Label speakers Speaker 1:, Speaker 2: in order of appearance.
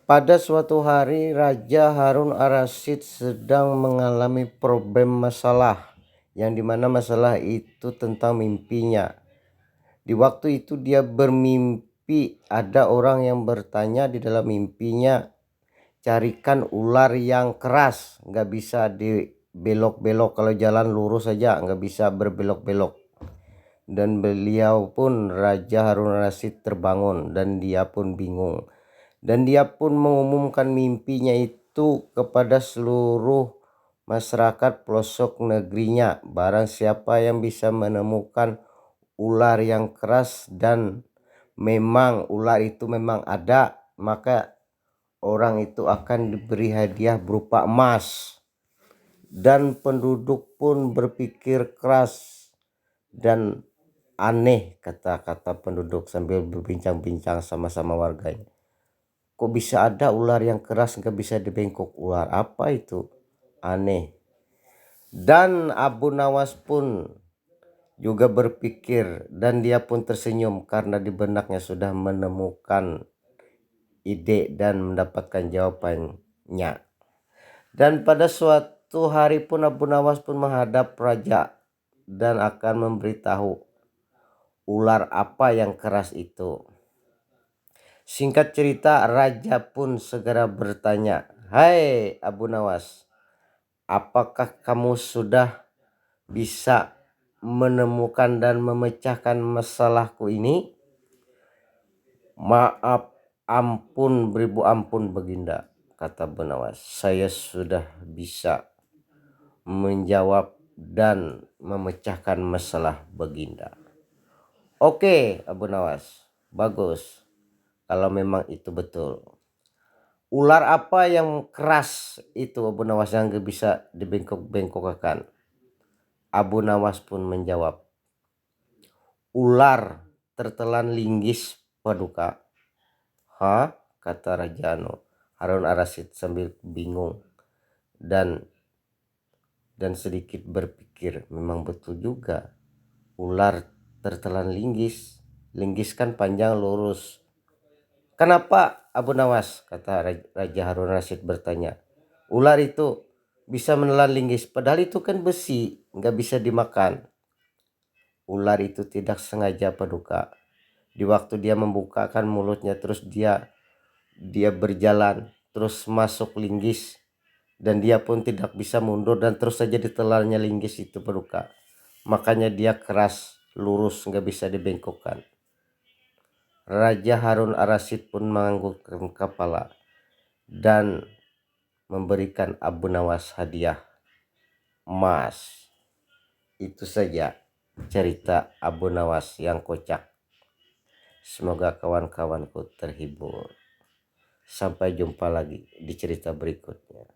Speaker 1: Pada suatu hari Raja Harun ar-Rasyid sedang mengalami problem masalah, yang dimana masalah itu tentang mimpinya. Di waktu itu dia bermimpi ada orang yang bertanya di dalam mimpinya, carikan ular yang keras, nggak bisa dibelok-belok, kalau jalan lurus saja nggak bisa berbelok-belok. Dan beliau pun Raja Harun ar-Rasyid terbangun dan dia pun bingung. Dan dia pun mengumumkan mimpinya itu kepada seluruh masyarakat pelosok negerinya. Barang siapa yang bisa menemukan ular yang keras dan memang ular itu memang ada, maka orang itu akan diberi hadiah berupa emas. Dan penduduk pun berpikir keras dan aneh, kata-kata penduduk sambil berbincang-bincang sama-sama warganya. Kok bisa ada ular yang keras nggak bisa dibengkok? Ular apa itu? Aneh. Dan Abu Nawas pun juga berpikir dan dia pun tersenyum karena di benaknya sudah menemukan ide dan mendapatkan jawabannya. Dan pada suatu hari pun Abu Nawas pun menghadap raja dan akan memberitahu ular apa yang keras itu. Singkat cerita, raja pun segera bertanya, "Hai Abu Nawas, apakah kamu sudah bisa menemukan dan memecahkan masalahku ini?" "Maaf, ampun beribu ampun Baginda," kata Abu Nawas. "Saya sudah bisa menjawab dan memecahkan masalah Baginda." "Oke Abu Nawas, bagus. Kalau memang itu betul. Ular apa yang keras itu Abu Nawas yang gak bisa dibengkok-bengkokkan?" Abu Nawas pun menjawab, "Ular tertelan linggis Paduka." "Hah?" kata Raja Harun ar-Rasyid sambil bingung dan sedikit berpikir, memang betul juga ular tertelan linggis. Linggis kan panjang lurus. "Kenapa Abu Nawas?" kata Raja Harun Rasyid bertanya. "Ular itu bisa menelan linggis, padahal itu kan besi, nggak bisa dimakan." "Ular itu tidak sengaja Paduka. Di waktu dia membukakan mulutnya terus dia berjalan terus masuk linggis dan dia pun tidak bisa mundur dan terus saja ditelannya linggis itu Paduka. Makanya dia keras, lurus, nggak bisa dibengkokkan." Raja Harun ar-Rasyid pun menganggukkan kepala dan memberikan Abu Nawas hadiah emas. Itu saja cerita Abu Nawas yang kocak. Semoga kawan-kawanku terhibur. Sampai jumpa lagi di cerita berikutnya.